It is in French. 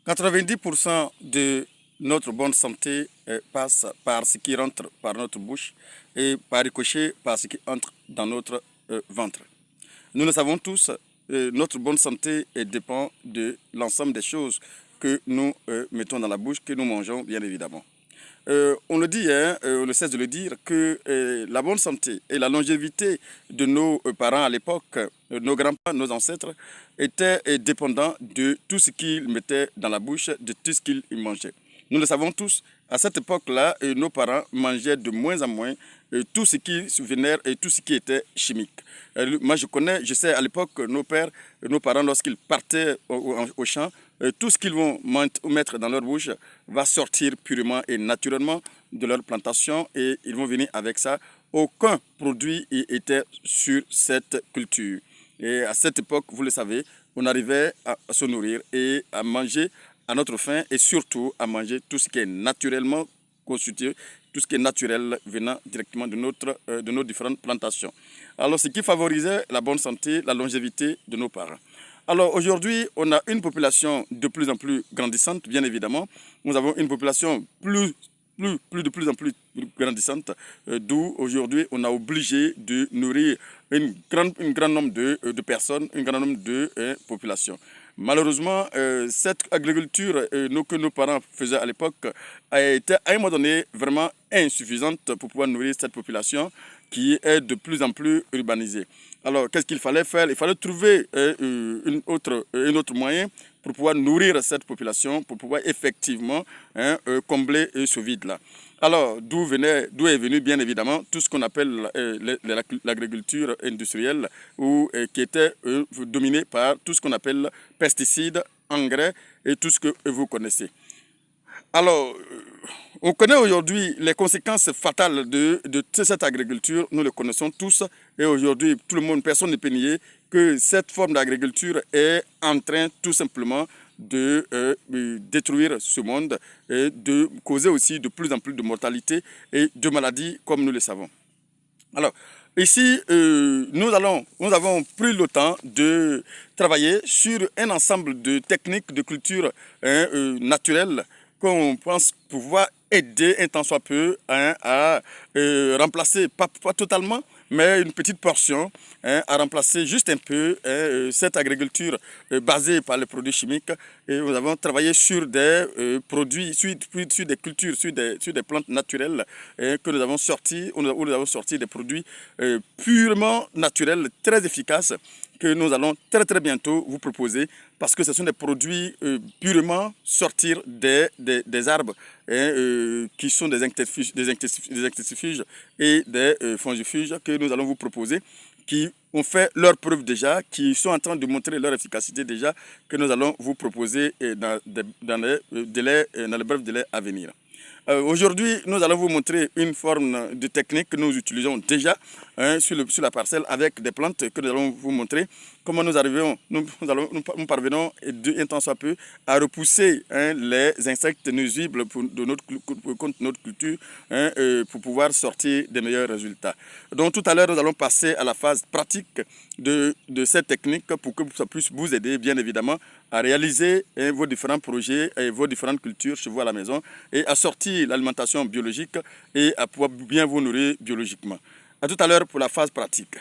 90% de notre bonne santé passe par ce qui rentre par notre bouche et par ricochet par ce qui entre dans notre ventre. Nous le savons tous, notre bonne santé dépend de l'ensemble des choses que nous mettons dans la bouche, que nous mangeons bien évidemment. On le dit, on ne cesse de le dire, que la bonne santé et la longévité de nos parents à l'époque, nos grands-parents, nos ancêtres, étaient dépendants de tout ce qu'ils mettaient dans la bouche, de tout ce qu'ils mangeaient. Nous le savons tous, à cette époque-là, nos parents mangeaient de moins en moins tout ce qui venait et tout ce qui était chimique. Moi, je sais à l'époque, nos pères, nos parents, lorsqu'ils partaient au champ, tout ce qu'ils vont mettre dans leur bouche va sortir purement et naturellement de leur plantation et ils vont venir avec ça. Aucun produit était sur cette culture. Et à cette époque, vous le savez, on arrivait à se nourrir et à manger à notre faim et surtout à manger tout ce qui est naturellement constitué, tout ce qui est naturel venant directement de nos différentes plantations. Alors, ce qui favorisait la bonne santé, la longévité de nos parents. Alors aujourd'hui, on a une population de plus en plus grandissante, bien évidemment. Nous avons une population de plus en plus grandissante, d'où aujourd'hui on a obligé de nourrir un grand nombre de personnes, un grand nombre de populations. Malheureusement, cette agriculture que nos parents faisaient à l'époque a été à un moment donné vraiment insuffisante pour pouvoir nourrir cette population qui est de plus en plus urbanisée. Alors, qu'est-ce qu'il fallait faire? Il fallait trouver un autre moyen pour pouvoir nourrir cette population, pour pouvoir effectivement combler ce vide-là. Alors, d'où est venu bien évidemment tout ce qu'on appelle l'agriculture industrielle, qui était dominée par tout ce qu'on appelle pesticides, engrais et tout ce que vous connaissez. Alors, on connaît aujourd'hui les conséquences fatales de cette agriculture, nous le connaissons tous, et aujourd'hui, tout le monde, personne ne peut nier que cette forme d'agriculture est en train tout simplement de détruire ce monde et de causer aussi de plus en plus de mortalité et de maladies comme nous le savons. Alors, ici, nous avons pris le temps de travailler sur un ensemble de techniques de culture naturelle qu'on pense pouvoir aider un tant soit peu à remplacer, pas totalement, mais une petite portion, à remplacer juste un peu cette agriculture basée par les produits chimiques. Et nous avons travaillé sur des produits, sur des cultures, sur des plantes naturelles que nous avons sorti, où nous avons sorti des produits purement naturels, très efficaces, que nous allons très très bientôt vous proposer parce que ce sont des produits purement sortir des arbres qui sont des insecticides et des fongifuges que nous allons vous proposer, qui ont fait leur preuve déjà, qui sont en train de montrer leur efficacité déjà, que nous allons vous proposer dans les brefs délais à venir. Aujourd'hui, nous allons vous montrer une forme de technique que nous utilisons déjà sur la parcelle avec des plantes que nous allons vous montrer comment nous parvenons un temps soit peu à repousser les insectes nuisibles contre notre culture pour pouvoir sortir des meilleurs résultats. Donc tout à l'heure, nous allons passer à la phase pratique de cette technique pour que ça puisse vous aider bien évidemment à réaliser vos différents projets et vos différentes cultures chez vous à la maison et à sortir l'alimentation biologique et à pouvoir bien vous nourrir biologiquement. À tout à l'heure pour la phase pratique.